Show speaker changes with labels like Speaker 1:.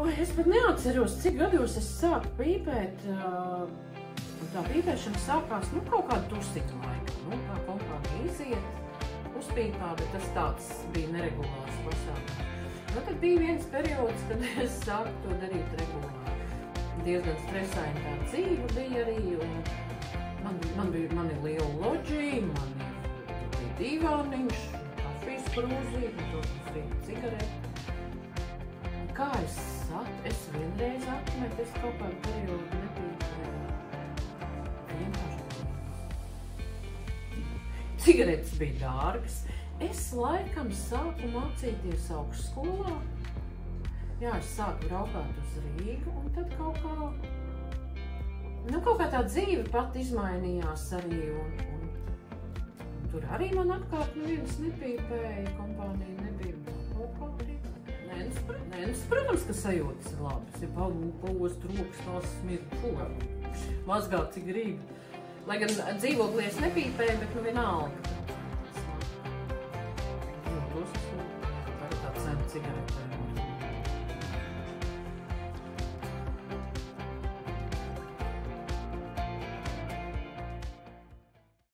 Speaker 1: Es pat neatceros, cik gados es sāku pīpēt. Tā pīpēšana sākās, kaut kādu tusiņu laiku. Tā kompānija iziet, uzpīpā, bet tas tāds bija neregulārs pasākums. Tad bija viens periods, kad es sāku to darīt regulāri. Diezgan stresaini tā dzīve bija arī, un man ir liela loģija, man bija divāniņš, kafijas krūzīte, protams, rīta cigareti. Kā es vienreiz atmetu, es kaut kādu periodu nepīpēju. Vienkārši. Cigaretes bija dārgas. Es laikam sāku mācīties augstskolā. Jā, es sāku braukāt uz Rīgu, un tad kaut kā tā dzīve pat izmainījās arī, un tur arī man apkārt neviens nepīpēja, kompānija nebija kaut kā pīpēja. Nē, protams, ka sajūtas ir labas, ja paost rokas tās smird, mazgāt cik grib. Lai gan dzīvoklī es nepīpēju, bet vienalga. Tas ir tāds cena cigaretēm.